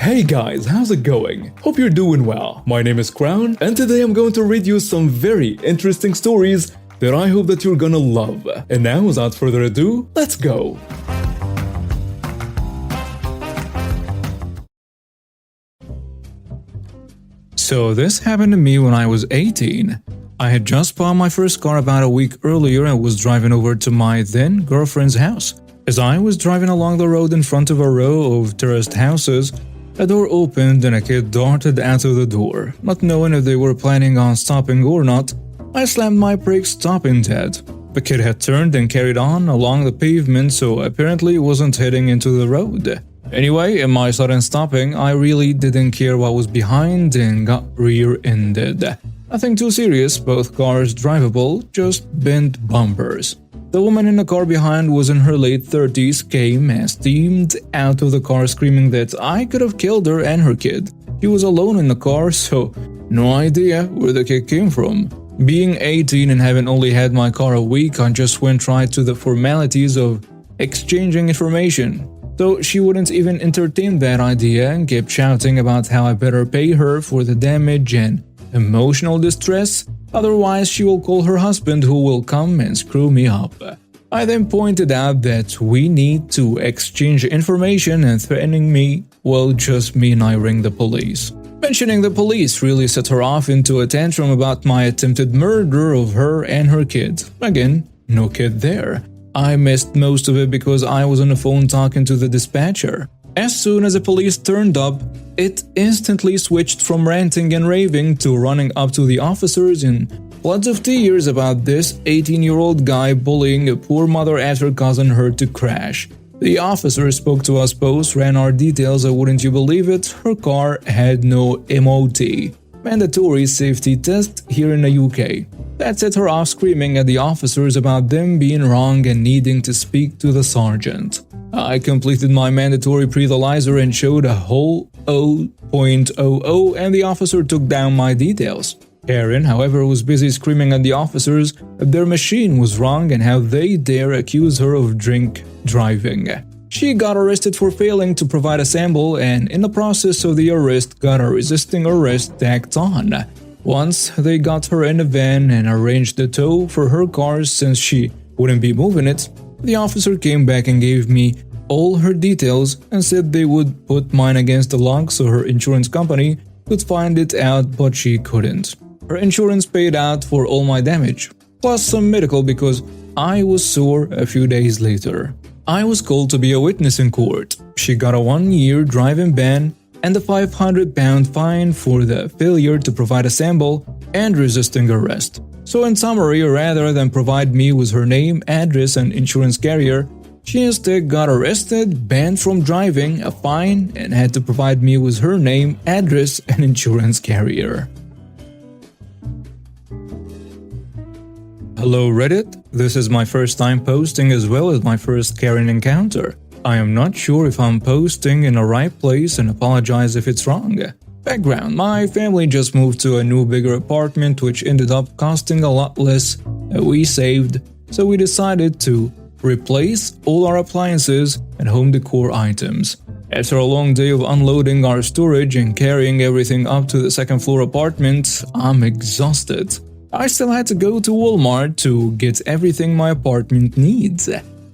Hey guys, how's it going? Hope you're doing well. My name is Crown, and today I'm going to read you some very interesting stories that I hope that you're gonna love. And now, without further ado, let's go! So this happened to me when I was 18. I had just bought my first car about a week earlier and was driving over to my then girlfriend's house. As I was driving along the road in front of a row of terraced houses, a door opened and a kid darted out of the door. Not knowing if they were planning on stopping or not, I slammed my brakes, stopping dead. The kid had turned and carried on along the pavement, so apparently wasn't heading into the road. Anyway, in my sudden stopping, I really didn't care what was behind and got rear-ended. Nothing too serious, both cars drivable, just bent bumpers. The woman in the car behind was in her late 30s, came and steamed out of the car screaming that I could have killed her and her kid. She was alone in the car, so no idea where the kid came from. Being 18 and having only had my car a week, I just went right to the formalities of exchanging information. So she wouldn't even entertain that idea and kept shouting about how I better pay her for the damage and emotional distress, otherwise she will call her husband who will come and screw me up. I then pointed out that we need to exchange information, and threatening me will just mean I ring the police. Mentioning the police really set her off into a tantrum about my attempted murder of her and her kid. Again, no kid there. I missed most of it because I was on the phone talking to the dispatcher. As soon as the police turned up, it instantly switched from ranting and raving to running up to the officers in floods of tears about this 18-year-old guy bullying a poor mother after causing her to crash. The officer spoke to us both, ran our details, and wouldn't you believe it, her car had no MOT, mandatory safety test, here in the UK. That set her off screaming at the officers about them being wrong and needing to speak to the sergeant. I completed my mandatory breathalyzer and showed a whole 0.00, and the officer took down my details. Karen, however, was busy screaming at the officers that their machine was wrong and how they dare accuse her of drink driving. She got arrested for failing to provide a sample, and in the process of the arrest got a resisting arrest tacked on. Once they got her in a van and arranged the tow for her car since she wouldn't be moving it, the officer came back and gave me all her details and said they would put mine against the log so her insurance company could find it out, but she couldn't. Her insurance paid out for all my damage, plus some medical because I was sore a few days later. I was called to be a witness in court. She got a 1-year driving ban and a £500 fine for the failure to provide a sample and resisting arrest. So in summary, rather than provide me with her name, address, and insurance carrier, she instead got arrested, banned from driving, a fine, and had to provide me with her name, address, and insurance carrier. Hello Reddit, this is my first time posting as well as my first Karen encounter. I am not sure if I'm posting in the right place and apologize if it's wrong. Background: my family just moved to a new bigger apartment which ended up costing a lot less than we saved, so we decided to replace all our appliances and home decor items. After a long day of unloading our storage and carrying everything up to the second floor apartment, I'm exhausted. I still had to go to Walmart to get everything my apartment needs.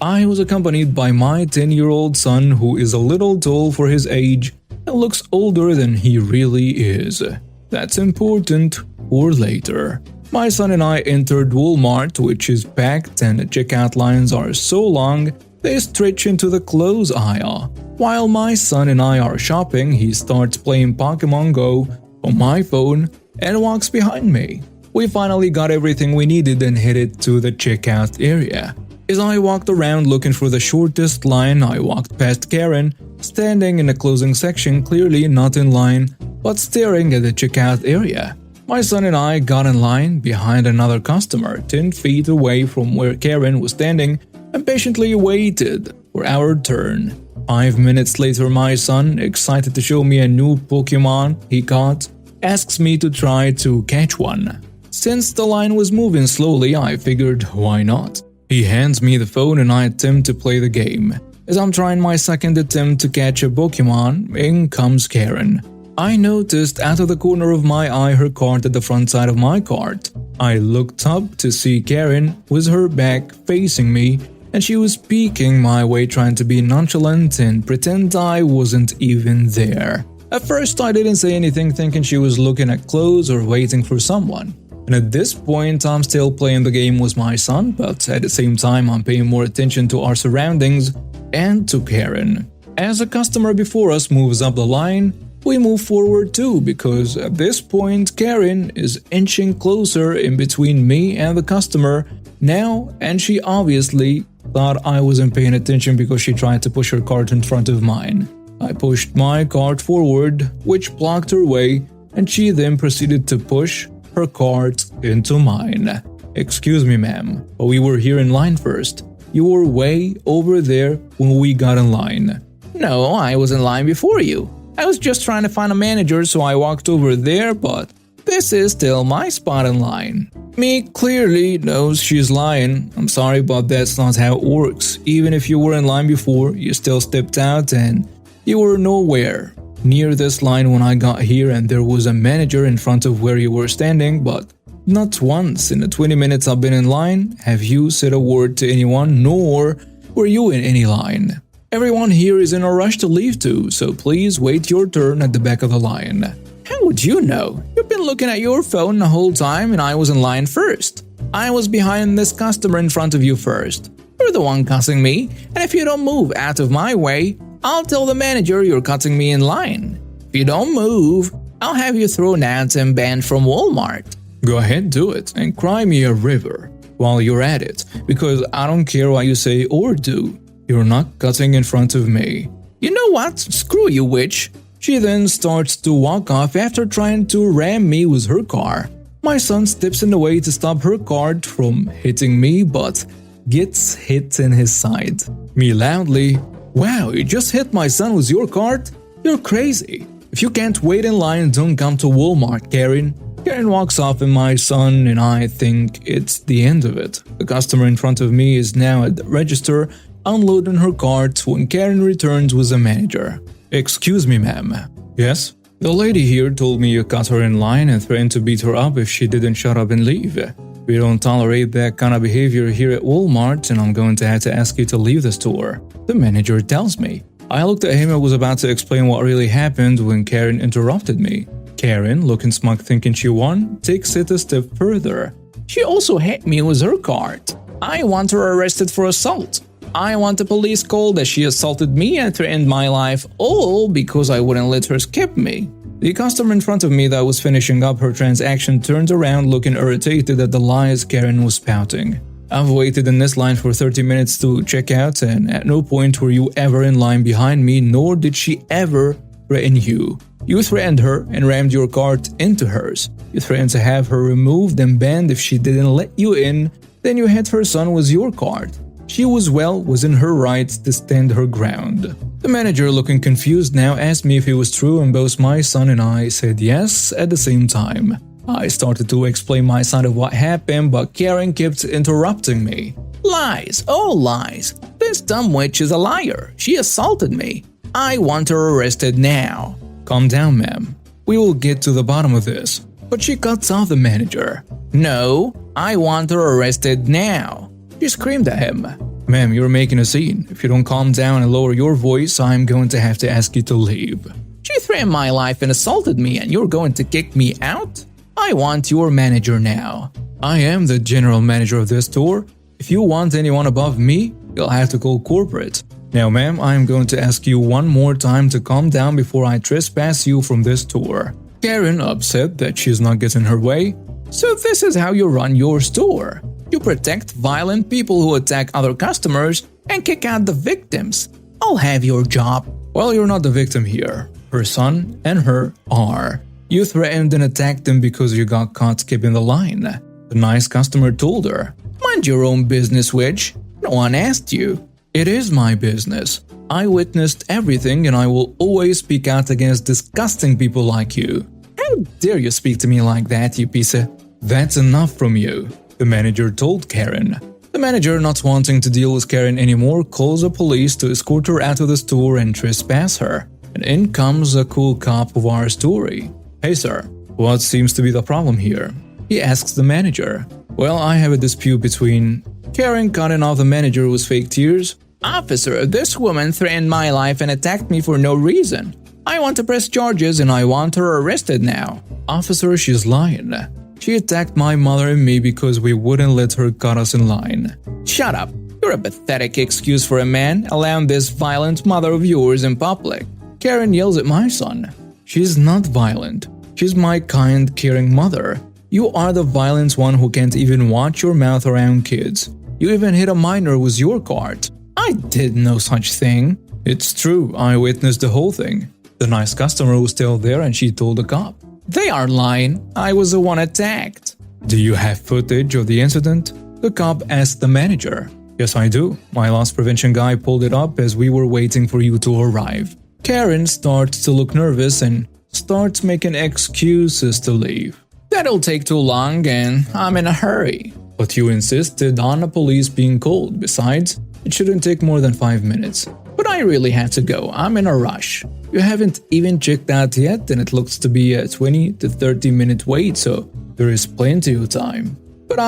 I was accompanied by my 10-year-old son, who is a little tall for his age and looks older than he really is. That's important for later. My son and I entered Walmart, which is packed and the checkout lines are so long they stretch into the clothes aisle. While my son and I are shopping, he starts playing Pokemon Go on my phone and walks behind me. We finally got everything we needed and headed to the checkout area. As I walked around looking for the shortest line, I walked past Karen, standing in the closing section, clearly not in line, but staring at the checkout area. My son and I got in line behind another customer, 10 feet away from where Karen was standing, and patiently waited for our turn. 5 minutes later, my son, excited to show me a new Pokemon he caught, asks me to try to catch one. Since the line was moving slowly, I figured why not. He hands me the phone and I attempt to play the game. As I'm trying my second attempt to catch a Pokemon, in comes Karen. I noticed out of the corner of my eye her cart at the front side of my cart. I looked up to see Karen with her back facing me, and she was peeking my way, trying to be nonchalant and pretend I wasn't even there. At first I didn't say anything, thinking she was looking at clothes or waiting for someone. And at this point I'm still playing the game with my son, but at the same time I'm paying more attention to our surroundings and to Karen. As a customer before us moves up the line, we move forward too, because at this point Karen is inching closer in between me and the customer now, and she obviously thought I wasn't paying attention because she tried to push her cart in front of mine. I pushed my cart forward, which blocked her way, and she then proceeded to push her cart into mine. Excuse me, ma'am, but we were here in line first. You were way over there when we got in line. No, I was in line before you. I was just trying to find a manager, so I walked over there, but this is still my spot in line. Me clearly knows she's lying. I'm sorry, but that's not how it works. Even if you were in line before, you still stepped out and you were nowhere near this line when I got here, and there was a manager in front of where you were standing, but not once in the 20 minutes I've been in line have you said a word to anyone, nor were you in any line. Everyone here is in a rush to leave too, so please wait your turn at the back of the line. How would you know? You've been looking at your phone the whole time and I was in line first. I was behind this customer in front of you first. You're the one cussing me, and if you don't move out of my way, I'll tell the manager you're cutting me in line. If you don't move, I'll have you thrown out and banned from Walmart. Go ahead, do it, and cry me a river while you're at it, because I don't care what you say or do. You're not cutting in front of me. You know what? Screw you, witch. She then starts to walk off after trying to ram me with her car. My son steps in the way to stop her cart from hitting me, but gets hit in his side. Me loudly, "Wow, you just hit my son with your cart? You're crazy. If you can't wait in line, don't come to Walmart, Karen." Karen walks off and my son and I think it's the end of it. The customer in front of me is now at the register unloading her cart when Karen returns with a manager. "Excuse me, ma'am." "Yes?" "The lady here told me you caught her in line and threatened to beat her up if she didn't shut up and leave. We don't tolerate that kind of behavior here at Walmart, and I'm going to have to ask you to leave the store," the manager tells me. I looked at him and was about to explain what really happened when Karen interrupted me. Karen, looking smug thinking she won, takes it a step further. "She also hit me with her cart. I want her arrested for assault. I want a police call that she assaulted me and threatened my life, all because I wouldn't let her skip me." The customer in front of me that was finishing up her transaction turned around looking irritated at the lies Karen was spouting. "I've waited in this line for 30 minutes to check out, and at no point were you ever in line behind me, nor did she ever threaten you. You threatened her and rammed your cart into hers. You threatened to have her removed and banned if she didn't let you in. Then you hit her son with your cart. She was well within her rights to stand her ground." The manager, looking confused now, asked me if it was true, and both my son and I said yes at the same time. I started to explain my side of what happened, but Karen kept interrupting me. "Lies, all lies. This dumb witch is a liar. She assaulted me. I want her arrested now." "Calm down, ma'am. We will get to the bottom of this." But she cuts off the manager. "No, I want her arrested now." She screamed at him. "Ma'am, you're making a scene. If you don't calm down and lower your voice, I'm going to have to ask you to leave." "She threatened my life and assaulted me, and you're going to kick me out? I want your manager now." "I am the general manager of this store. If you want anyone above me, you'll have to call corporate. Now, ma'am, I am going to ask you one more time to calm down before I trespass you from this store." Karen, upset that she's not getting her way. "So this is how you run your store? You protect violent people who attack other customers and kick out the victims. I'll have your job." "Well, you're not the victim here. Her son and her are. You threatened and attacked them because you got caught skipping the line," the nice customer told her. "Mind your own business, witch. No one asked you." "It is my business. I witnessed everything, and I will always speak out against disgusting people like you." "How dare you speak to me like that, you piece of—" "That's enough from you," the manager told Karen. The manager, not wanting to deal with Karen anymore, calls the police to escort her out of the store and trespass her. And in comes a cool cop of our story. "Hey sir, what seems to be the problem here?" he asks the manager. "Well, I have a dispute between..." Karen, cutting off the manager with fake tears. "Officer, this woman threatened my life and attacked me for no reason. I want to press charges and I want her arrested now." "Officer, she's lying. She attacked my mother and me because we wouldn't let her cut us in line." "Shut up. You're a pathetic excuse for a man allowing this violent mother of yours in public." Karen yells at my son. "She's not violent. She's my kind, caring mother. You are the violent one who can't even watch your mouth around kids. You even hit a minor with your cart." "I did no such thing." "It's true. I witnessed the whole thing. The nice customer was still there and she told the cop." "They are lying. I was the one attacked." "Do you have footage of the incident?" The cop asked the manager. "Yes, I do. My loss prevention guy pulled it up as we were waiting for you to arrive." Karen starts to look nervous and starts making excuses to leave. "That'll take too long and I'm in a hurry." "But you insisted on the police being called. Besides, it shouldn't take more than 5 minutes." "But I really have to go. I'm in a rush." "You haven't even checked out yet and it looks to be a 20 to 30 minute wait, so there is plenty of time." "But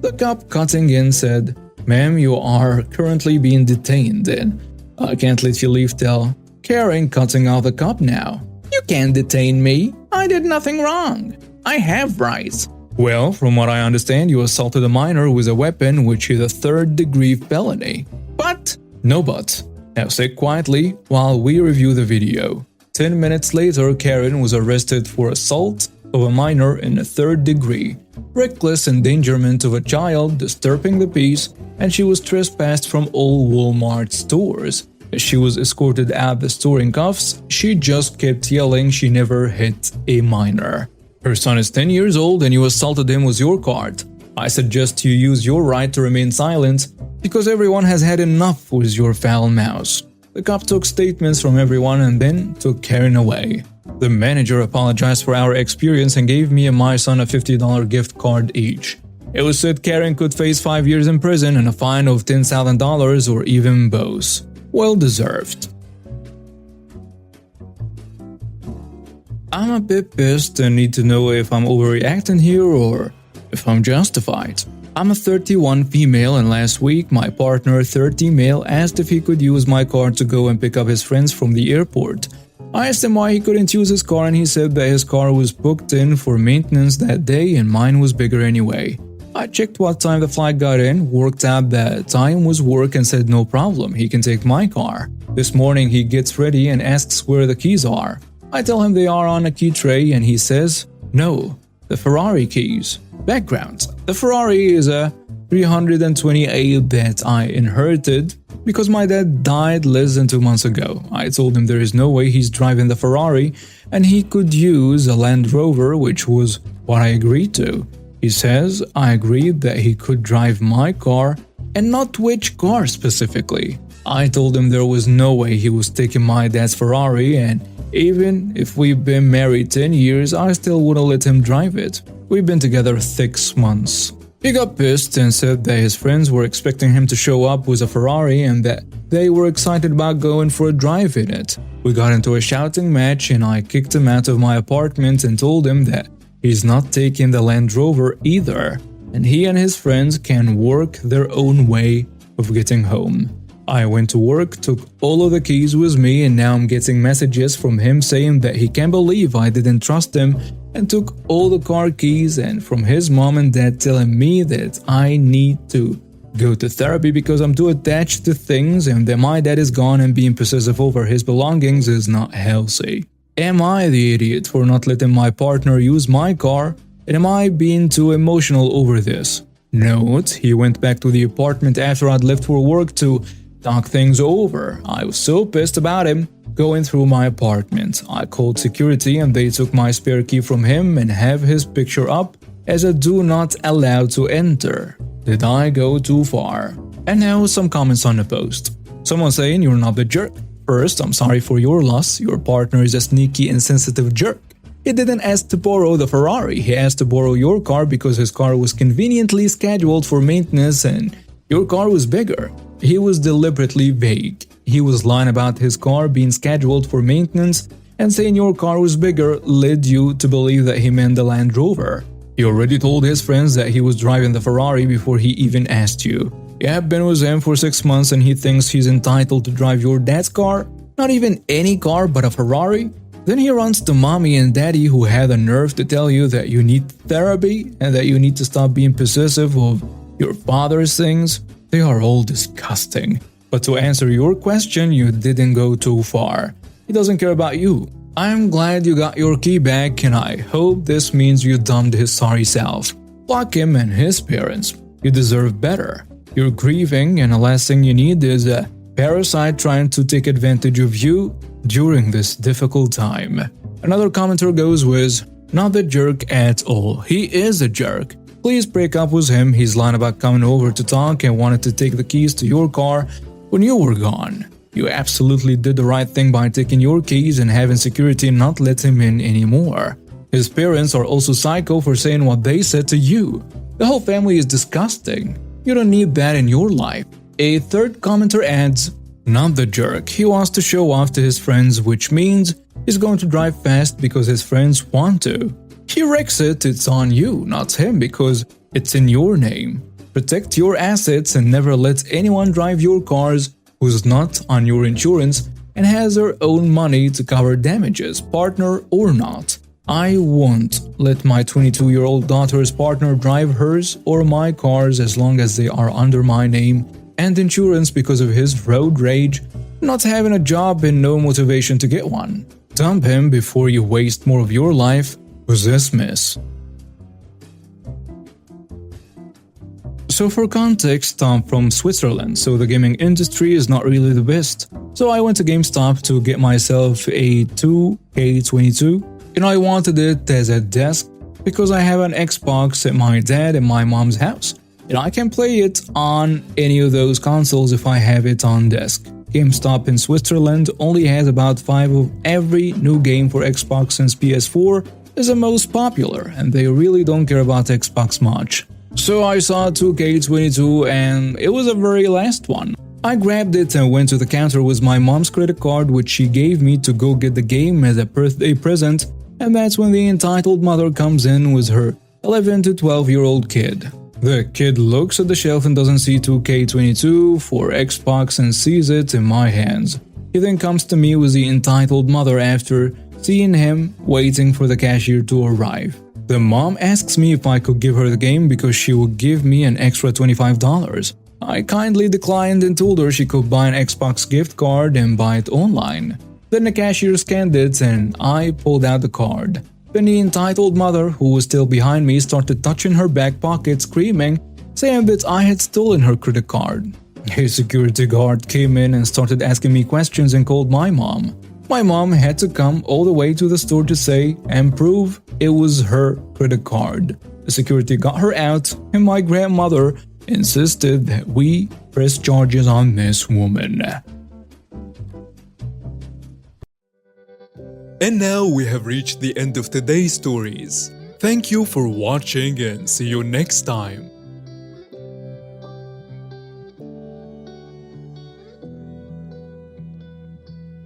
The cop cutting in said, "Ma'am, you are currently being detained and I can't let you leave till..." Karen cutting off the cop now. "You can't detain me. I did nothing wrong. I have rights." "Well, from what I understand, you assaulted a minor with a weapon, which is a third-degree felony." "But..." "No but. Now sit quietly while we review the video." 10 minutes later, Karen was arrested for assault of a minor in a third degree, reckless endangerment of a child, disturbing the peace, and she was trespassed from all Walmart stores. As she was escorted out the store in cuffs, she just kept yelling she never hit a minor. "Her son is 10 years old and you assaulted him with your cart. I suggest you use your right to remain silent because everyone has had enough with your foul mouth." The cop took statements from everyone and then took Karen away. The manager apologized for our experience and gave me and my son a $50 gift card each. It was said Karen could face 5 years in prison and a fine of $10,000 or even both. Well deserved. I'm a bit pissed and need to know if I'm overreacting here or if I'm justified. I'm a 31 female and last week my partner 30 male asked if he could use my car to go and pick up his friends from the airport. I asked him why he couldn't use his car and he said that his car was booked in for maintenance that day and mine was bigger anyway. I checked what time the flight got in, worked out that time was work and said no problem, he can take my car. This morning he gets ready and asks where the keys are. I tell him they are on a key tray and he says, "No, the Ferrari keys." Background: the Ferrari is a 328 that I inherited because my dad died less than 2 months ago. I told him there is no way he's driving the Ferrari and he could use a Land Rover, which was what I agreed to. He says I agreed that he could drive my car and not which car specifically. I told him there was no way he was taking my dad's Ferrari and even if we've been married 10 years, I still wouldn't let him drive it. We've been together 6 months. He got pissed and said that his friends were expecting him to show up with a Ferrari and that they were excited about going for a drive in it. We got into a shouting match and I kicked him out of my apartment and told him that he's not taking the Land Rover either, and he and his friends can work their own way of getting home. I went to work, took all of the keys with me, and now I'm getting messages from him saying that he can't believe I didn't trust him and took all the car keys, and from his mom and dad telling me that I need to go to therapy because I'm too attached to things and that my dad is gone and being possessive over his belongings is not healthy. Am I the idiot for not letting my partner use my car? And am I being too emotional over this? Note, he went back to the apartment after I'd left for work to talk things over. I was so pissed about him going through my apartment. I called security and they took my spare key from him and have his picture up as a do not allow to enter. Did I go too far? And now some comments on the post. Someone saying you're not the jerk. First, I'm sorry for your loss. Your partner is a sneaky, insensitive jerk. He didn't ask to borrow the Ferrari. He asked to borrow your car because his car was conveniently scheduled for maintenance and Your car was bigger. He was deliberately vague. He was lying about his car being scheduled for maintenance, and saying your car was bigger led you to believe that he meant the Land Rover. He already told his friends that he was driving the Ferrari before he even asked you. You have been with him for 6 months and he thinks he's entitled to drive your dad's car? Not even any car but a Ferrari? Then he runs to mommy and daddy, who had the nerve to tell you that you need therapy and that you need to stop being possessive of your father's things. They are all disgusting. But to answer your question, you didn't go too far. He doesn't care about you. I'm glad you got your key back, and I hope this means you dumped his sorry self. Fuck him and his parents. You deserve better. You're grieving, and the last thing you need is a parasite trying to take advantage of you during this difficult time. Another commenter goes with, not the jerk at all. He is a jerk. Please break up with him. He's lying about coming over to talk and wanted to take the keys to your car when you were gone. You absolutely did the right thing by taking your keys and having security not let him in anymore. His parents are also psycho for saying what they said to you. The whole family is disgusting. You don't need that in your life. A third commenter adds, not the jerk. He wants to show off to his friends, which means he's going to drive fast because his friends want to. He wrecks it, it's on you, not him, because it's in your name. Protect your assets and never let anyone drive your cars who's not on your insurance and has their own money to cover damages, partner or not. I won't let my 22-year-old daughter's partner drive hers or my cars as long as they are under my name and insurance because of his road rage, not having a job and no motivation to get one. Dump him before you waste more of your life with this mess. So for context, I'm from Switzerland, so the gaming industry is not really the best. So I went to GameStop to get myself a 2K22. I wanted it as a desk because I have an Xbox at my dad and my mom's house. I can play it on any of those consoles if I have it on desk. GameStop in Switzerland only has about 5 of every new game for Xbox since PS4 is the most popular, and they really don't care about Xbox much. So I saw 2K22 and it was the very last one. I grabbed it and went to the counter with my mom's credit card, which she gave me to go get the game as a birthday present, and that's when the entitled mother comes in with her 11 to 12-year-old kid. The kid looks at the shelf and doesn't see 2K22 for Xbox and sees it in my hands. He then comes to me with the entitled mother after seeing him waiting for the cashier to arrive. The mom asks me if I could give her the game because she would give me an extra $25. I kindly declined and told her she could buy an Xbox gift card and buy it online. Then the cashier scanned it and I pulled out the card. Then the entitled mother, who was still behind me, started touching her back pocket, screaming, saying that I had stolen her credit card. A security guard came in and started asking me questions and called my mom. My mom had to come all the way to the store to say and prove it was her credit card. The security got her out, and my grandmother insisted that we press charges on this woman. And now we have reached the end of today's stories. Thank you for watching and see you next time.